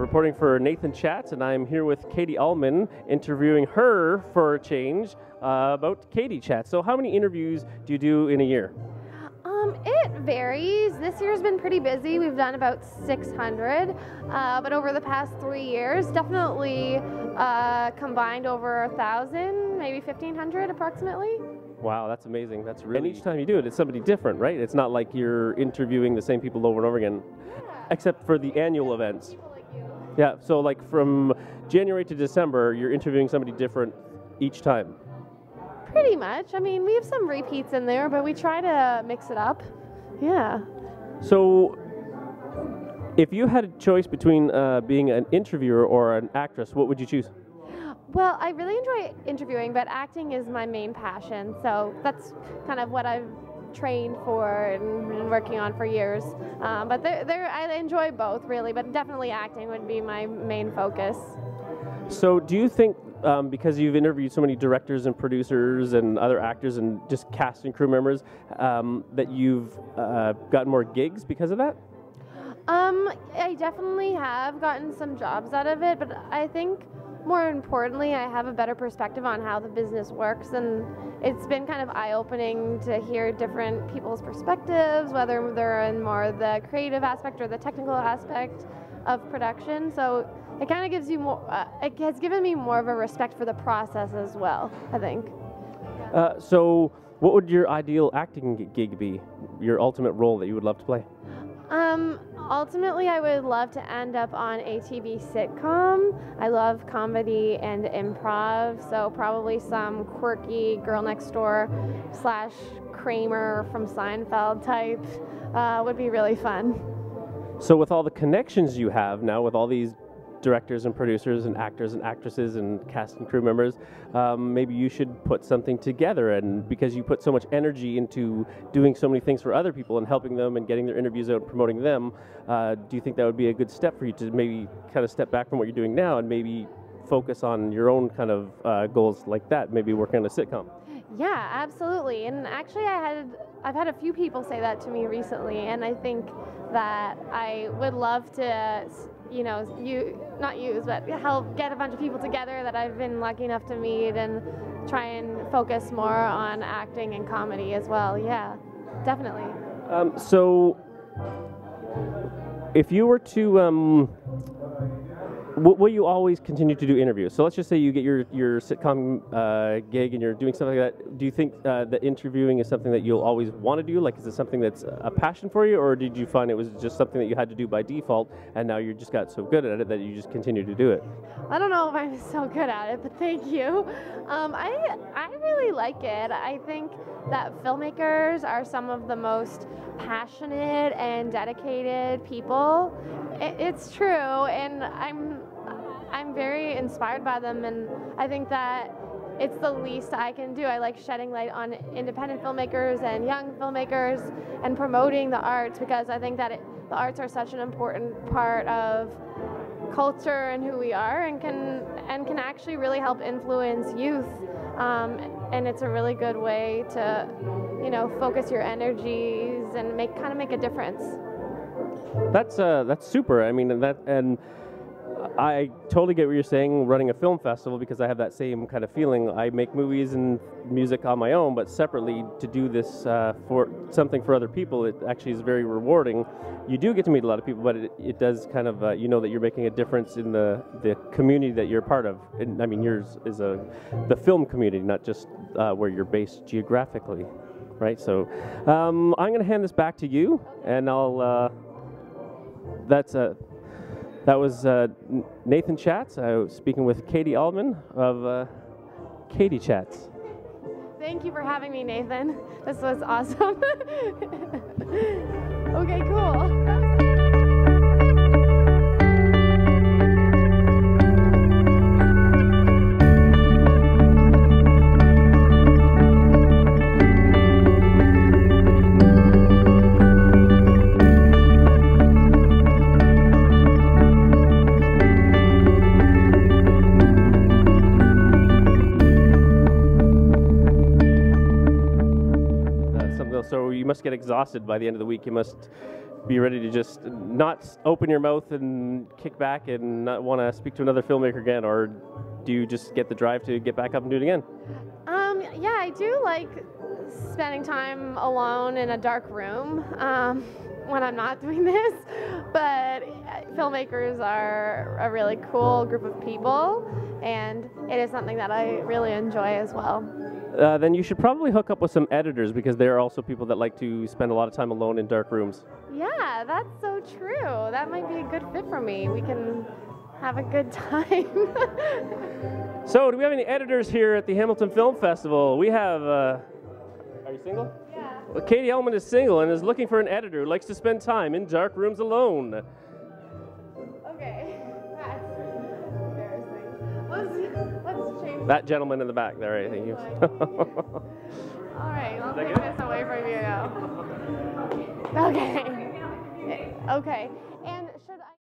reporting for Nathan Chats, and I'm here with Katie Uhlmann, interviewing her for a change about Katie Chats. So how many interviews do you do in a year? It varies. This year's been pretty busy. We've done about 600, but over the past 3 years, definitely combined over 1,000, maybe 1,500 approximately. Wow, that's amazing. That's really. And each time you do it, it's somebody different, right? It's not like you're interviewing the same people over and over again, except for the annual events. People like you. Yeah, so like from January to December, you're interviewing somebody different each time. Pretty much. I mean, we have some repeats in there, but we try to mix it up. Yeah. So, if you had a choice between being an interviewer or an actress, what would you choose? Well, I really enjoy interviewing, but acting is my main passion. So that's kind of what I've trained for and been working on for years. But I enjoy both, really, but definitely acting would be my main focus. So do you think, because you've interviewed so many directors and producers and other actors and just cast and crew members, that you've gotten more gigs because of that? I definitely have gotten some jobs out of it, but I think more importantly, I have a better perspective on how the business works, and it's been kind of eye-opening to hear different people's perspectives, whether they're in more the creative aspect or the technical aspect of production. So it kind of gives you more, it has given me more of a respect for the process as well, I think. So what would your ideal acting gig be? Your ultimate role that you would love to play? Ultimately, I would love to end up on a TV sitcom. I love comedy and improv, so probably some quirky girl next door / Kramer from Seinfeld type would be really fun. So with all the connections you have now, with all these directors and producers and actors and actresses and cast and crew members, maybe you should put something together, and because you put so much energy into doing so many things for other people and helping them and getting their interviews out and promoting them, do you think that would be a good step for you to maybe kind of step back from what you're doing now and maybe focus on your own kind of goals like that, maybe working on a sitcom? Yeah, absolutely. And actually I've had a few people say that to me recently, and I think that I would love to, you know, help get a bunch of people together that I've been lucky enough to meet and try and focus more on acting and comedy as well. Yeah, definitely. So if you were to, will you always continue to do interviews? So let's just say you get your sitcom gig and you're doing something like that. Do you think that interviewing is something that you'll always want to do? Like, is it something that's a passion for you, or did you find it was just something that you had to do by default, and now you just got so good at it that you just continue to do it? I don't know if I'm so good at it, but thank you. I really like it. I think that filmmakers are some of the most passionate and dedicated people. It's true, and I'm very inspired by them, and I think that it's the least I can do. I like shedding light on independent filmmakers and young filmmakers and promoting the arts, because I think that the arts are such an important part of culture and who we are, and can actually really help influence youth. And it's a really good way to, you know, focus your energies and make a difference. That's super. I mean, and I totally get what you're saying, running a film festival, because I have that same kind of feeling. I make movies and music on my own, but separately to do this for something for other people, it actually is very rewarding. You do get to meet a lot of people, but it does kind of, you know, that you're making a difference in the community that you're part of. And I mean, yours is the film community, not just where you're based geographically, right? So I'm going to hand this back to you, and I'll, that was Nathan Chats. I was speaking with Katie Uhlmann of Katie Chats. Thank you for having me, Nathan. This was awesome. Okay, cool. So you must get exhausted by the end of the week. You must be ready to just not open your mouth and kick back and not want to speak to another filmmaker again, or do you just get the drive to get back up and do it again? Yeah, I do like spending time alone in a dark room when I'm not doing this, but filmmakers are a really cool group of people, and it is something that I really enjoy as well. Then you should probably hook up with some editors, because they're also people that like to spend a lot of time alone in dark rooms. Yeah, that's so true. That might be a good fit for me. We can have a good time. So, do we have any editors here at the Hamilton Film Festival? We have, are you single? Yeah. Well, Katie Uhlmann is single and is looking for an editor who likes to spend time in dark rooms alone. Okay, that's embarrassing. Let's change That gentleman in the back there, I think. All right, I'll take this away from you now. Okay. Okay. And